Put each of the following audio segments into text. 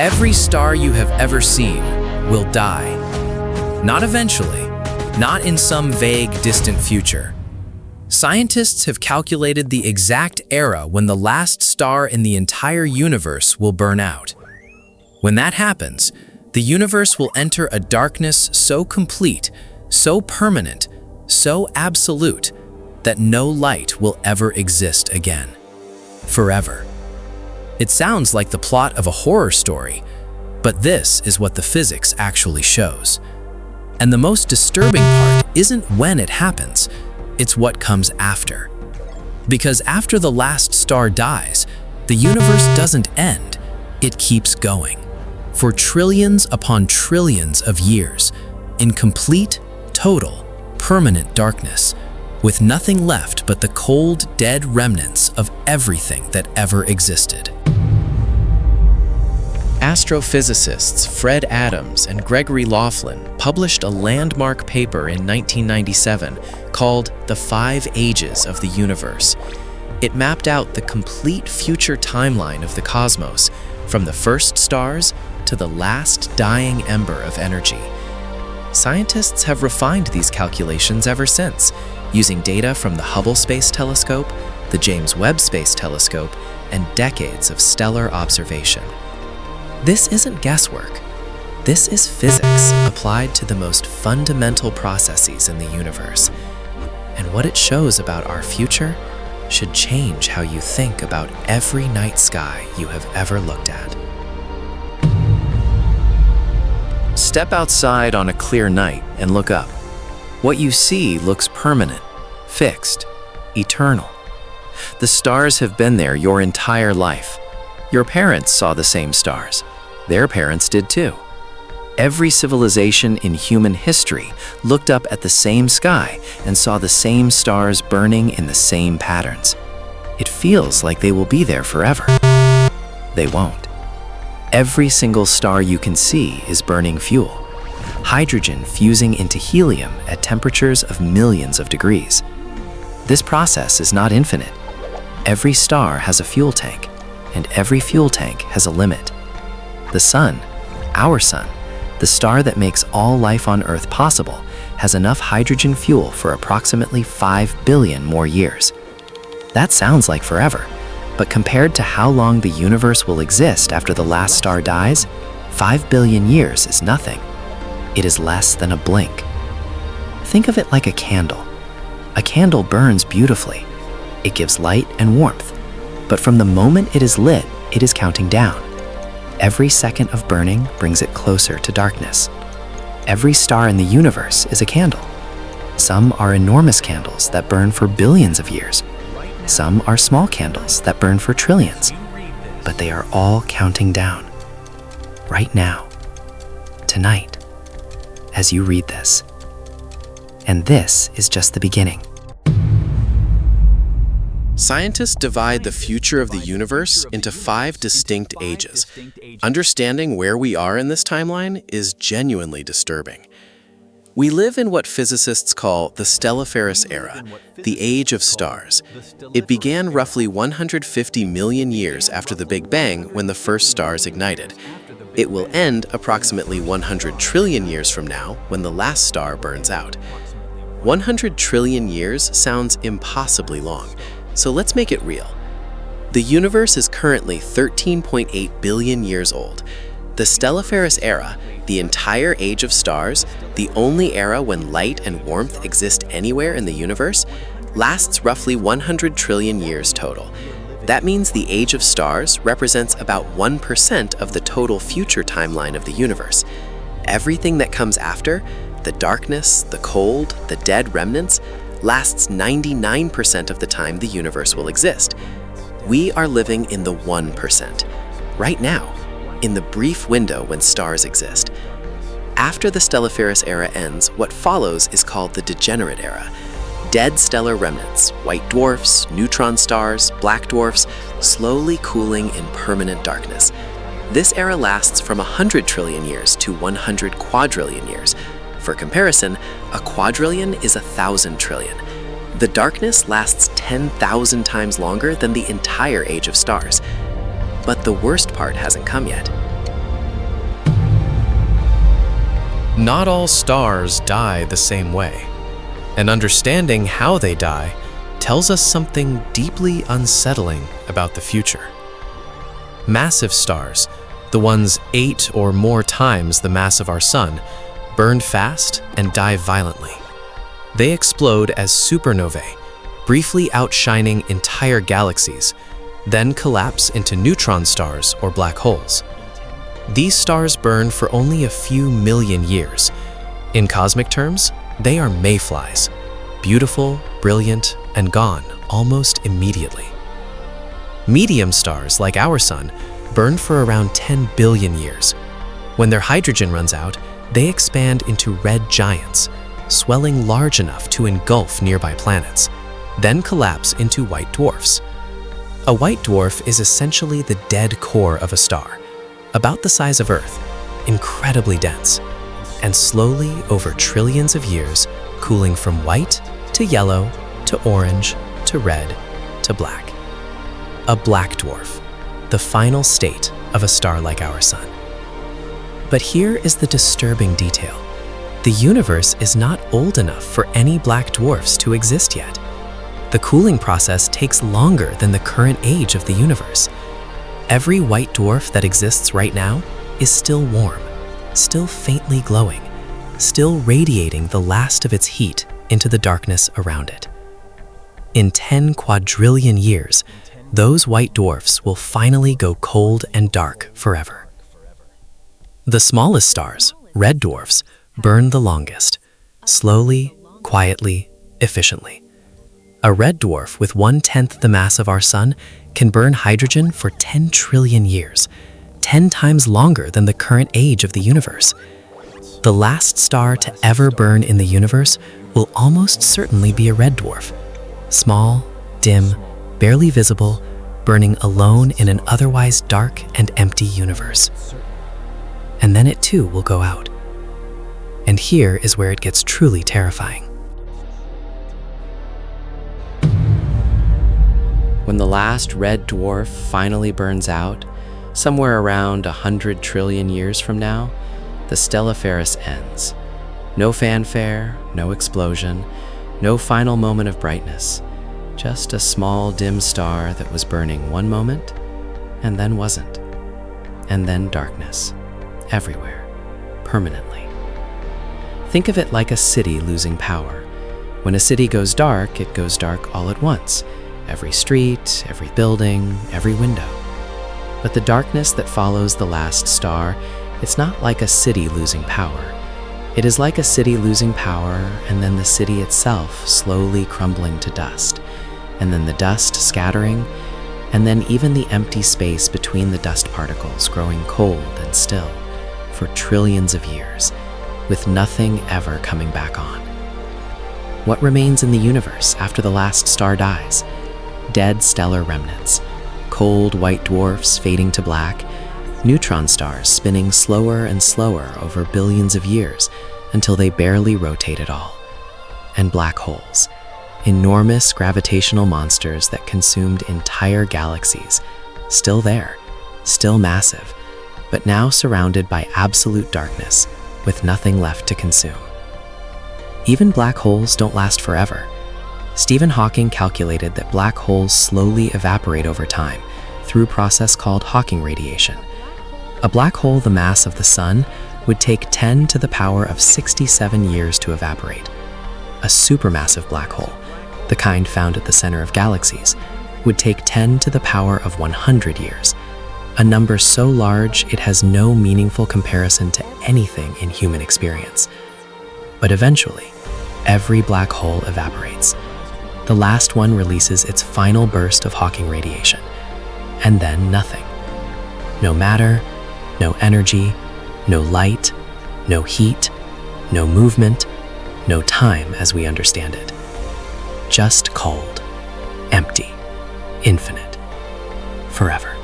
Every star you have ever seen will die. Not eventually, not in some vague, distant future. Scientists have calculated the exact era when the last star in the entire universe will burn out. When that happens, the universe will enter a darkness so complete, so permanent, so absolute, that no light will ever exist again. Forever. It sounds like the plot of a horror story, but this is what the physics actually shows. And the most disturbing part isn't when it happens, it's what comes after. Because after the last star dies, the universe doesn't end, it keeps going. For trillions upon trillions of years, in complete, total, permanent darkness, with nothing left but the cold, dead remnants of everything that ever existed. Astrophysicists Fred Adams and Gregory Laughlin published a landmark paper in 1997 called The 5 Ages of the Universe. It mapped out the complete future timeline of the cosmos, from the first stars to the last dying ember of energy. Scientists have refined these calculations ever since, using data from the Hubble Space Telescope, the James Webb Space Telescope, and decades of stellar observation. This isn't guesswork. This is physics applied to the most fundamental processes in the universe. And what it shows about our future should change how you think about every night sky you have ever looked at. Step outside on a clear night and look up. What you see looks permanent, fixed, eternal. The stars have been there your entire life. Your parents saw the same stars. Their parents did too. Every civilization in human history looked up at the same sky and saw the same stars burning in the same patterns. It feels like they will be there forever. They won't. Every single star you can see is burning fuel, hydrogen fusing into helium at temperatures of millions of degrees. This process is not infinite. Every star has a fuel tank, and every fuel tank has a limit. The sun, our sun, the star that makes all life on Earth possible, has enough hydrogen fuel for approximately 5 billion more years. That sounds like forever, but compared to how long the universe will exist after the last star dies, 5 billion years is nothing. It is less than a blink. Think of it like a candle. A candle burns beautifully. It gives light and warmth, but from the moment it is lit, it is counting down. Every second of burning brings it closer to darkness. Every star in the universe is a candle. Some are enormous candles that burn for billions of years. Some are small candles that burn for trillions. But they are all counting down. Right now. Tonight. As you read this. And this is just the beginning. Scientists divide the future of the universe into 5 distinct ages. Understanding where we are in this timeline is genuinely disturbing. We live in what physicists call the Stelliferous Era, the age of stars. It began roughly 150 million years after the Big Bang when the first stars ignited. It will end approximately 100 trillion years from now when the last star burns out. 100 trillion years sounds impossibly long. So let's make it real. The universe is currently 13.8 billion years old. The Stelliferous Era, the entire age of stars, the only era when light and warmth exist anywhere in the universe, lasts roughly 100 trillion years total. That means the age of stars represents about 1% of the total future timeline of the universe. Everything that comes after, the darkness, the cold, the dead remnants, lasts 99% of the time the universe will exist. We are living in the 1%, right now, in the brief window when stars exist. After the Stelliferous Era ends, what follows is called the Degenerate Era. Dead stellar remnants, white dwarfs, neutron stars, black dwarfs, slowly cooling in permanent darkness. This era lasts from 100 trillion years to 100 quadrillion years. For comparison, a quadrillion is 1,000 trillion. The darkness lasts 10,000 times longer than the entire age of stars. But the worst part hasn't come yet. Not all stars die the same way, and understanding how they die tells us something deeply unsettling about the future. Massive stars, the ones 8 or more times the mass of our Sun, burn fast and die violently. They explode as supernovae, briefly outshining entire galaxies, then collapse into neutron stars or black holes. These stars burn for only a few million years. In cosmic terms, they are mayflies, beautiful, brilliant, and gone almost immediately. Medium stars like our Sun burn for around 10 billion years. When their hydrogen runs out, they expand into red giants, swelling large enough to engulf nearby planets, then collapse into white dwarfs. A white dwarf is essentially the dead core of a star, about the size of Earth, incredibly dense, and slowly over trillions of years, cooling from white to yellow to orange to red to black. A black dwarf, the final state of a star like our Sun. But here is the disturbing detail. The universe is not old enough for any black dwarfs to exist yet. The cooling process takes longer than the current age of the universe. Every white dwarf that exists right now is still warm, still faintly glowing, still radiating the last of its heat into the darkness around it. In 10 quadrillion years, those white dwarfs will finally go cold and dark forever. The smallest stars, red dwarfs, burn the longest, slowly, quietly, efficiently. A red dwarf with 1/10 the mass of our Sun can burn hydrogen for 10 trillion years, 10 times longer than the current age of the universe. The last star to ever burn in the universe will almost certainly be a red dwarf. Small, dim, barely visible, burning alone in an otherwise dark and empty universe. And then it too will go out. And here is where it gets truly terrifying. When the last red dwarf finally burns out, somewhere around 100 trillion years from now, the Stelliferous ends. No fanfare, no explosion, no final moment of brightness. Just a small dim star that was burning one moment and then wasn't. And then darkness, everywhere, permanently. Think of it like a city losing power. When a city goes dark, it goes dark all at once. Every street, every building, every window. But the darkness that follows the last star, it's not like a city losing power. It is like a city losing power and then the city itself slowly crumbling to dust, and then the dust scattering, and then even the empty space between the dust particles growing cold and still for trillions of years, with nothing ever coming back on. What remains in the universe after the last star dies? Dead stellar remnants, cold white dwarfs fading to black, neutron stars spinning slower and slower over billions of years until they barely rotate at all, and black holes, enormous gravitational monsters that consumed entire galaxies, still there, still massive, but now surrounded by absolute darkness with nothing left to consume. Even black holes don't last forever. Stephen Hawking calculated that black holes slowly evaporate over time through a process called Hawking radiation. A black hole the mass of the Sun would take 10 to the power of 67 years to evaporate. A supermassive black hole, the kind found at the center of galaxies, would take 10 to the power of 100 years, a number so large it has no meaningful comparison to anything in human experience. But eventually, every black hole evaporates. The last one releases its final burst of Hawking radiation, and then nothing. No matter, no energy, no light, no heat, no movement, no time as we understand it. Just cold, empty, infinite, forever.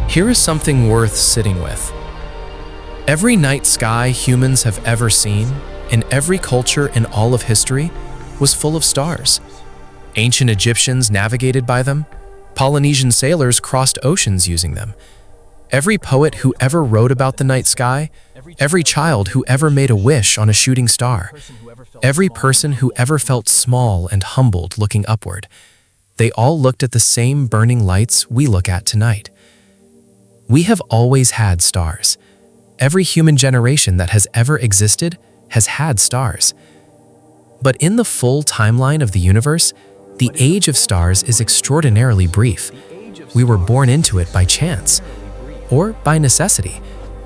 Here is something worth sitting with. Every night sky humans have ever seen, in every culture in all of history, was full of stars. Ancient Egyptians navigated by them. Polynesian sailors crossed oceans using them. Every poet who ever wrote about the night sky, every child who ever made a wish on a shooting star, every person who ever felt small and humbled looking upward, they all looked at the same burning lights we look at tonight. We have always had stars. Every human generation that has ever existed has had stars. But in the full timeline of the universe, the age of stars is extraordinarily brief. We were born into it by chance, or by necessity,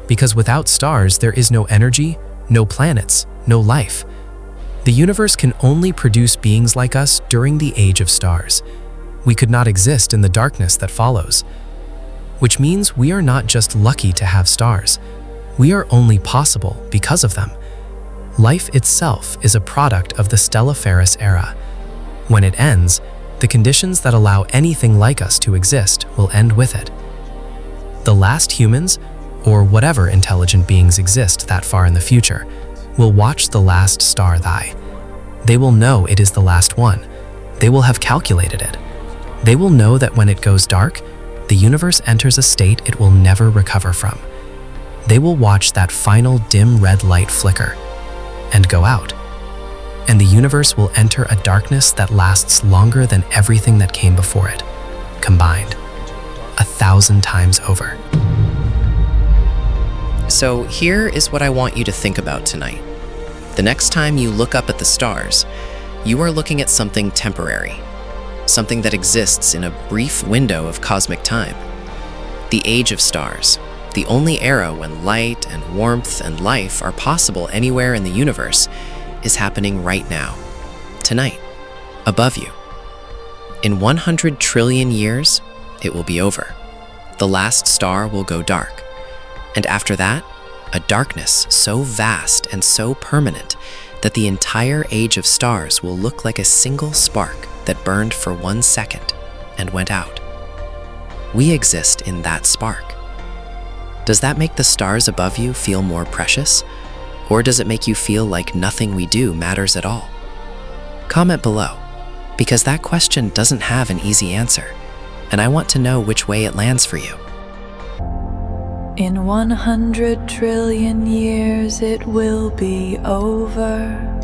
because without stars there is no energy, no planets, no life. The universe can only produce beings like us during the age of stars. We could not exist in the darkness that follows. Which means we are not just lucky to have stars. We are only possible because of them. Life itself is a product of the Stelliferous Era. When it ends, the conditions that allow anything like us to exist will end with it. The last humans, or whatever intelligent beings exist that far in the future, will watch the last star die. They will know it is the last one. They will have calculated it. They will know that when it goes dark, the universe enters a state it will never recover from. They will watch that final dim red light flicker and go out. And the universe will enter a darkness that lasts longer than everything that came before it, combined, 1,000 times over. So here is what I want you to think about tonight. The next time you look up at the stars, you are looking at something temporary, something that exists in a brief window of cosmic time. The age of stars, the only era when light and warmth and life are possible anywhere in the universe, is happening right now, tonight, above you. In 100 trillion years, it will be over. The last star will go dark. And after that, a darkness so vast and so permanent that the entire age of stars will look like a single spark that burned for 1 second and went out. We exist in that spark. Does that make the stars above you feel more precious? Or does it make you feel like nothing we do matters at all? Comment below, because that question doesn't have an easy answer, and I want to know which way it lands for you. In 100 trillion years it will be over.